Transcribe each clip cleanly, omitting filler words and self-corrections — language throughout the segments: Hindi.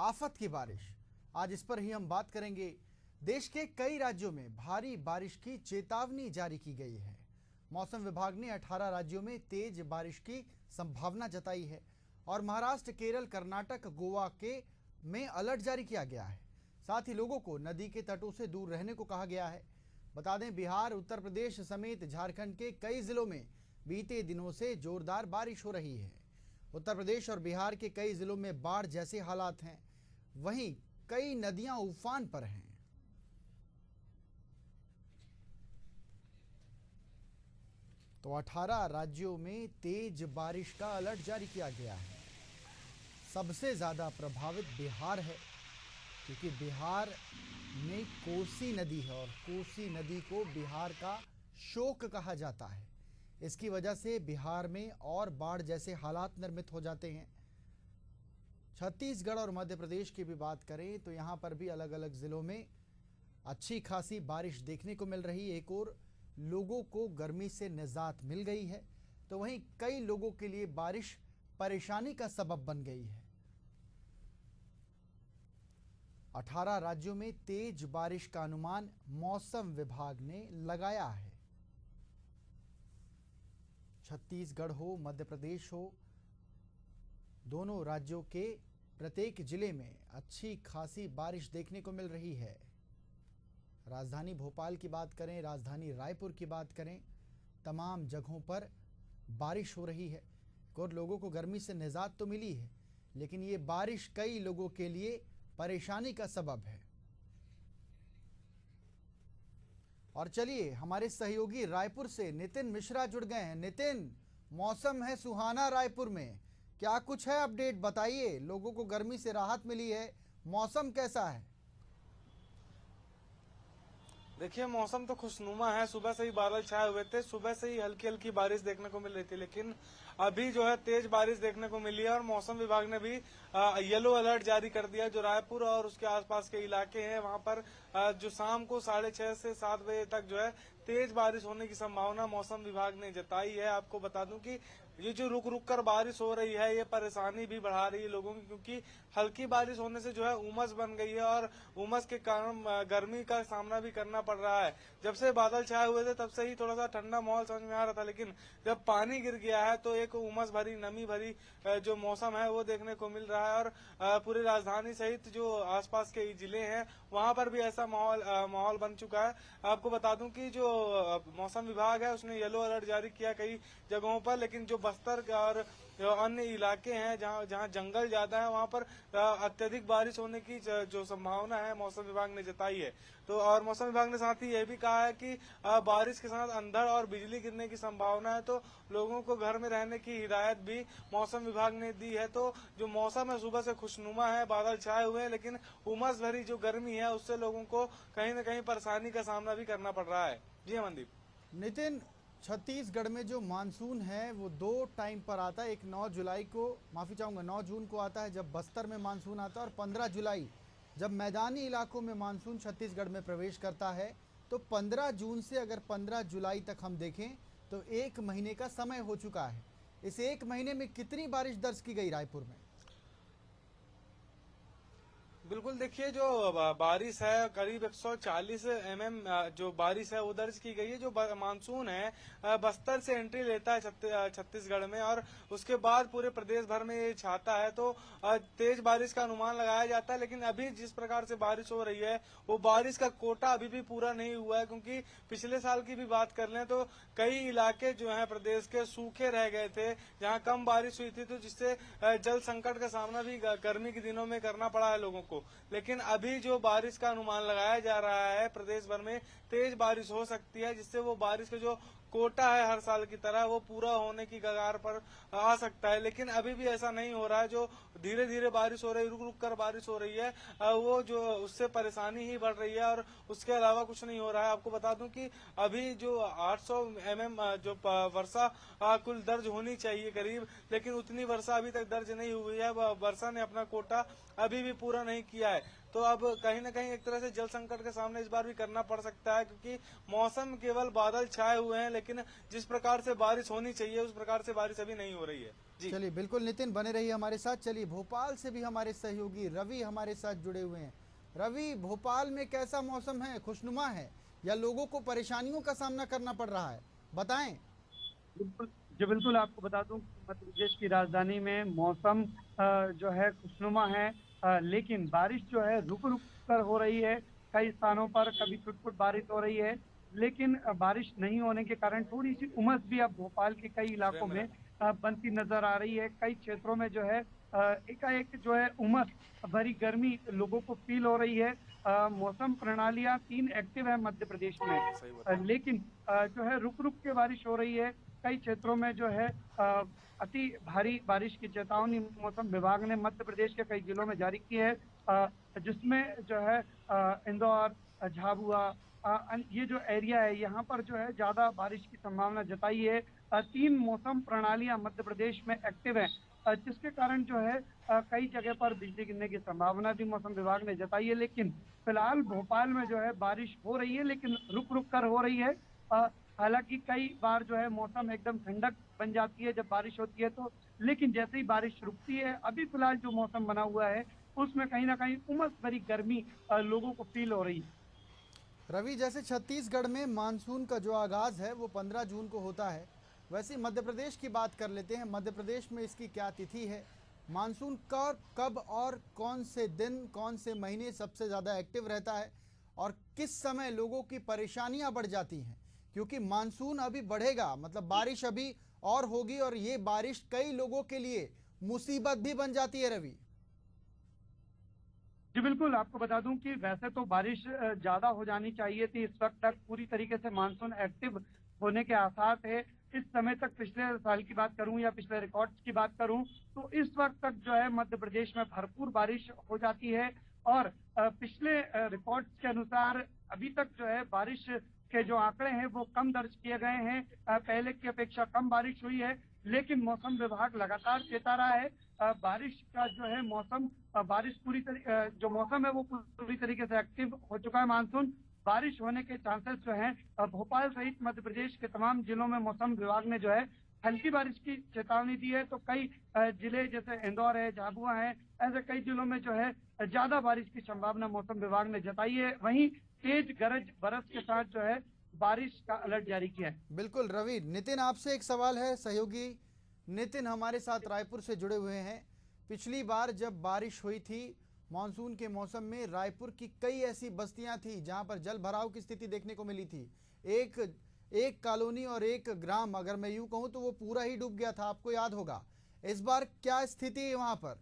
आफत की बारिश, आज इस पर ही हम बात करेंगे। देश के कई राज्यों में भारी बारिश की चेतावनी जारी की गई है। मौसम विभाग ने 18 राज्यों में तेज बारिश की संभावना जताई है और महाराष्ट्र, केरल, कर्नाटक, गोवा के में अलर्ट जारी किया गया है। साथ ही लोगों को नदी के तटों से दूर रहने को कहा गया है। बता दें, बिहार, उत्तर प्रदेश समेत झारखंड के कई जिलों में बीते दिनों से जोरदार बारिश हो रही है। उत्तर प्रदेश और बिहार के कई जिलों में बाढ़ जैसे हालात हैं, वहीं कई नदियां उफान पर हैं। तो 18 राज्यों में तेज बारिश का अलर्ट जारी किया गया है। सबसे ज्यादा प्रभावित बिहार है, क्योंकि बिहार में कोसी नदी है और कोसी नदी को बिहार का शोक कहा जाता है। इसकी वजह से बिहार में और बाढ़ जैसे हालात निर्मित हो जाते हैं। छत्तीसगढ़ और मध्य प्रदेश की भी बात करें तो यहाँ पर भी अलग अलग जिलों में अच्छी खासी बारिश देखने को मिल रही है। एक और लोगों को गर्मी से निजात मिल गई है, तो वहीं कई लोगों के लिए बारिश परेशानी का सबब बन गई है। 18 राज्यों में तेज बारिश का अनुमान मौसम विभाग ने लगाया है। छत्तीसगढ़ हो, मध्य प्रदेश हो, दोनों राज्यों के प्रत्येक जिले में अच्छी खासी बारिश देखने को मिल रही है। राजधानी भोपाल की बात करें, राजधानी रायपुर की बात करें, तमाम जगहों पर बारिश हो रही है और लोगों को गर्मी से निजात तो मिली है, लेकिन ये बारिश कई लोगों के लिए परेशानी का सबब है। और चलिए, हमारे सहयोगी रायपुर से नितिन मिश्रा जुड़ गए हैं। नितिन, मौसम है सुहाना रायपुर में, क्या कुछ है अपडेट बताइए। लोगों को गर्मी से राहत मिली है, मौसम कैसा है? देखिए, मौसम तो खुशनुमा है। सुबह से ही बादल छाए हुए थे, सुबह से ही हल्की हल्की बारिश देखने को मिल रही थी, लेकिन अभी जो है तेज बारिश देखने को मिली है और मौसम विभाग ने भी येलो अलर्ट जारी कर दिया। जो रायपुर और उसके आसपास के इलाके हैं, वहां पर जो शाम को 6:30 से 7 बजे तक जो है तेज बारिश होने की संभावना मौसम विभाग ने जताई है। आपको बता दूं कि ये जो रुक रुक कर बारिश हो रही है, ये परेशानी भी बढ़ा रही है लोगों की, क्योंकि हल्की बारिश होने से जो है उमस बन गई है और उमस के कारण गर्मी का सामना भी करना पड़ रहा है। जब से बादल छाए हुए थे तब से ही थोड़ा सा ठंडा माहौल समझ में आ रहा था, लेकिन जब पानी गिर गया है तो एक उमस भरी, नमी भरी जो मौसम है वो देखने को मिल रहा है। और पूरी राजधानी सहित जो आसपास के जिले हैं वहां पर भी ऐसा माहौल बन चुका है। आपको बता दूं कि जो मौसम विभाग है उसने येलो अलर्ट जारी किया कई जगहों पर, लेकिन जो बस्तर और अन्य इलाके हैं जहां जंगल ज्यादा है, वहां पर अत्यधिक बारिश होने की जो संभावना है मौसम विभाग ने जताई है। तो और मौसम विभाग ने साथ ही यह भी कहा है कि बारिश के साथ अंधड़ और बिजली गिरने की संभावना है, तो लोगों को घर में रहने की हिदायत भी मौसम विभाग ने दी है। तो जो मौसम है सुबह से खुशनुमा है, बादल छाए हुए हैं, लेकिन उमस भरी जो गर्मी है उससे लोगों को कहीं न कहीं परेशानी का सामना भी करना पड़ रहा है। जी हाँ मनदीप। नितिन, छत्तीसगढ़ में जो मानसून है वो 2 टाइम पर आता है। एक 9 जुलाई को, माफी चाहूंगा, 9 जून को आता है जब बस्तर में मानसून आता है, और 15 जुलाई जब मैदानी इलाकों में मानसून छत्तीसगढ़ में प्रवेश करता है। तो 15 जून से अगर 15 जुलाई तक हम देखें तो 1 महीने का समय हो चुका है। इस 1 महीने में कितनी बारिश दर्ज की गई रायपुर में? बिल्कुल, देखिए जो बारिश है करीब 140 mm जो बारिश है वो दर्ज की गई है। जो मानसून है बस्तर से एंट्री लेता है छत्तीसगढ़ में और उसके बाद पूरे प्रदेश भर में ये छाता है, तो तेज बारिश का अनुमान लगाया जाता है। लेकिन अभी जिस प्रकार से बारिश हो रही है वो बारिश का कोटा अभी भी पूरा नहीं हुआ है, क्योंकि पिछले साल की भी बात कर लें तो कई इलाके जो है प्रदेश के सूखे रह गए थे, जहाँ कम बारिश हुई थी, तो जिससे जल संकट का सामना भी गर्मी के दिनों में करना पड़ा है लोगों को। लेकिन अभी जो बारिश का अनुमान लगाया जा रहा है, प्रदेश भर में तेज बारिश हो सकती है, जिससे वो बारिश का जो कोटा है हर साल की तरह वो पूरा होने की कगार पर आ सकता है। लेकिन अभी भी ऐसा नहीं हो रहा है। जो धीरे धीरे बारिश हो रही है, रुक रुक कर बारिश हो रही है, वो जो उससे परेशानी ही बढ़ रही है और उसके अलावा कुछ नहीं हो रहा है। आपको बता दूं कि अभी जो 800 mm जो वर्षा कुल दर्ज होनी चाहिए करीब, लेकिन उतनी वर्षा अभी तक दर्ज नहीं हुई है। वर्षा ने अपना कोटा अभी भी पूरा नहीं किया है। तो अब कहीं न कहीं एक तरह से जल संकट का सामना इस बार भी करना पड़ सकता है, क्योंकि मौसम केवल बादल छाए हुए हैं, लेकिन जिस प्रकार से बारिश होनी चाहिए उस प्रकार से बारिश अभी नहीं हो रही है। जी चलिए बिल्कुल नितिन, बने रहिए हमारे साथ। चलिए भोपाल से भी हमारे सहयोगी रवि हमारे साथ जुड़े हुए हैं। रवि, भोपाल में कैसा मौसम है? खुशनुमा है या लोगों को परेशानियों का सामना करना पड़ रहा है? बताएं। बिल्कुल जी, बिल्कुल आपको बता दूं कि मध्य प्रदेश की राजधानी में मौसम जो है खुशनुमा है, लेकिन बारिश जो है रुक रुक कर हो रही है। कई स्थानों पर कभी छुट-पुट बारिश हो रही है, लेकिन बारिश नहीं होने के कारण थोड़ी सी उमस भी अब भोपाल के कई इलाकों में बनती नजर आ रही है। कई क्षेत्रों में जो है एकाएक जो है उमस भरी गर्मी लोगों को फील हो रही है। मौसम प्रणालियां 3 एक्टिव है मध्य प्रदेश में, सही बताया। लेकिन जो है रुक रुक के बारिश हो रही है। कई क्षेत्रों में जो है अति भारी बारिश की चेतावनी मौसम विभाग ने मध्य प्रदेश के कई जिलों में जारी की है, जिसमें जो है इंदौर, झाबुआ, ये जो एरिया है यहाँ पर जो है ज्यादा बारिश की संभावना जताई है। 3 मौसम प्रणालियां मध्य प्रदेश में एक्टिव है, जिसके कारण जो है कई जगह पर बिजली गिरने की संभावना भी मौसम विभाग ने जताई है। लेकिन फिलहाल भोपाल में जो है बारिश हो रही है, लेकिन रुक रुक कर हो रही है। हालांकि कई बार जो है मौसम एकदम ठंडक बन जाती है जब बारिश होती है तो, लेकिन जैसे ही बारिश रुकती है, अभी फिलहाल जो मौसम बना हुआ है उसमें कहीं ना कहीं उमस भरी गर्मी लोगों को फील हो रही है। रवि, जैसे छत्तीसगढ़ में मानसून का जो आगाज़ है वो 15 जून को होता है, वैसे ही मध्य प्रदेश की बात कर लेते हैं। मध्य प्रदेश में इसकी क्या तिथि है? मानसून कब और कौन से दिन, कौन से महीने सबसे ज़्यादा एक्टिव रहता है और किस समय लोगों की परेशानियां बढ़ जाती हैं? क्योंकि मानसून अभी बढ़ेगा, मतलब बारिश अभी और होगी, और ये बारिश कई लोगों के लिए मुसीबत भी बन जाती है। रवि जी बिल्कुल, आपको बता दूं कि वैसे तो बारिश ज्यादा हो जानी चाहिए थी। इस वक्त तक पूरी तरीके से मानसून एक्टिव होने के आसार थे। इस समय तक पिछले साल की बात करूं या पिछले रिकॉर्ड्स की बात करूं तो इस वक्त तक जो है मध्य प्रदेश में भरपूर बारिश हो जाती है। और पिछले रिकॉर्ड्स के अनुसार अभी तक जो है बारिश के जो आंकड़े हैं वो कम दर्ज किए गए हैं। पहले की अपेक्षा कम बारिश हुई है, लेकिन मौसम विभाग लगातार चेता रहा है बारिश का जो है मौसम, बारिश जो मौसम है वो पूरी तरीके से एक्टिव हो चुका है। मानसून बारिश होने के चांसेस जो हैं भोपाल सहित मध्य प्रदेश के तमाम जिलों में मौसम विभाग ने जो है हल्की बारिश की चेतावनी दी है। तो कई जिले जैसे इंदौर है, झाबुआ है, ऐसे कई जिलों में जो है ज्यादा बारिश की संभावना मौसम विभाग ने जताई है। वहीं तेज गरज बरस के साथ जो है बारिश का अलर्ट जारी किया है। बिल्कुल रवि, नितिन आपसे एक सवाल है। सहयोगी नितिन हमारे साथ रायपुर से जुड़े हुए हैं। पिछली बार जब बारिश हुई थी मानसून के मौसम में, रायपुर की कई ऐसी बस्तियां थी जहां पर जल भराव की स्थिति देखने को मिली थी। एक कॉलोनी और एक ग्राम, अगर मैं यूं कहूं तो वो पूरा ही डूब गया था, आपको याद होगा। इस बार क्या स्थिति है वहां पर?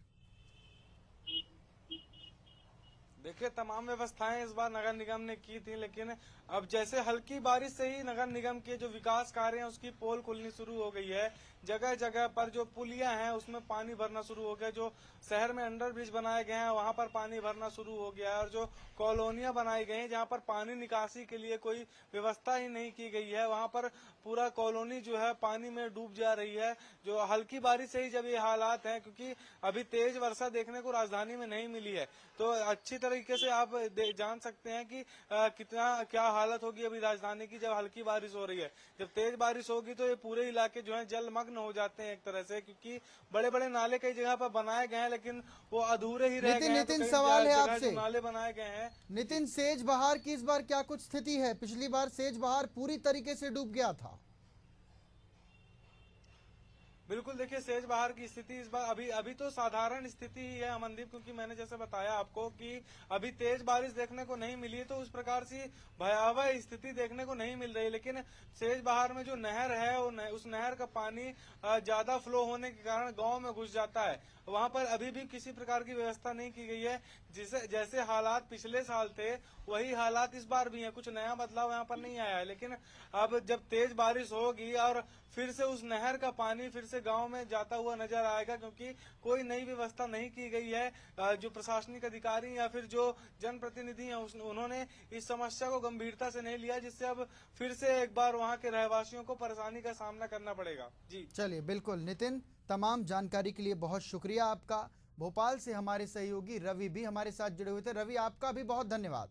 देखिए, तमाम व्यवस्थाएं इस बार नगर निगम ने की थी, लेकिन अब जैसे हल्की बारिश से ही नगर निगम के जो विकास कार्य हैं उसकी पोल खुलनी शुरू हो गई है। जगह जगह पर जो पुलियां हैं उसमें पानी भरना शुरू हो गया। जो शहर में अंडर ब्रिज बनाए गए हैं वहां पर पानी भरना शुरू हो गया है, और जो कॉलोनियां बनाई गई हैं जहां पर पानी निकासी के लिए कोई व्यवस्था ही नहीं की गई है, वहां पर पूरा कॉलोनी जो है पानी में डूब जा रही है। जो हल्की बारिश से ही जब ये हालात हैं, क्योंकि अभी तेज वर्षा देखने को राजधानी में नहीं मिली है, तो अच्छी तरीके से आप जान सकते हैं कि कितना क्या हालत होगी अभी राजधानी की जब हल्की बारिश हो रही है। जब तेज बारिश होगी तो ये पूरे इलाके जो है जलमग्न हो जाते हैं एक तरह से, क्योंकि बड़े बड़े नाले कई जगह पर बनाए गए हैं लेकिन वो अधूरे ही रह गए हैं। नितिन, तो सवाल है जगह आपसे। जो नाले बनाए गए हैं। नितिन, सेज बहार की इस बार क्या कुछ स्थिति है? पिछली बार सेज बहार पूरी तरीके से डूब गया था। बिल्कुल, देखिए सेज बहार की स्थिति इस बार अभी तो साधारण स्थिति ही है अमनदीप, क्योंकि मैंने जैसे बताया आपको कि अभी तेज बारिश देखने को नहीं मिली है, तो उस प्रकार से भयावह स्थिति देखने को नहीं मिल रही। लेकिन सेज बहार में जो नहर है उस नहर का पानी ज्यादा फ्लो होने के कारण गांव में घुस जाता है। वहां पर अभी भी किसी प्रकार की व्यवस्था नहीं की गई है। जैसे हालात पिछले साल थे वही हालात इस बार भी हैं, कुछ नया बदलाव यहाँ पर नहीं आया है। लेकिन अब जब तेज बारिश होगी और फिर से उस नहर का पानी फिर से गांव में जाता हुआ नजर आएगा, क्योंकि कोई नई व्यवस्था नहीं की गई है। जो प्रशासनिक अधिकारी या फिर जो जनप्रतिनिधि हैं उन्होंने इस समस्या को गंभीरता से नहीं लिया, जिससे अब फिर से एक बार वहां के रहवासियों को परेशानी का सामना करना पड़ेगा। जी चलिए बिल्कुल नितिन, तमाम जानकारी के लिए बहुत शुक्रिया आपका। भोपाल से हमारे सहयोगी रवि भी हमारे साथ जुड़े हुए थे। रवि, आपका भी बहुत धन्यवाद।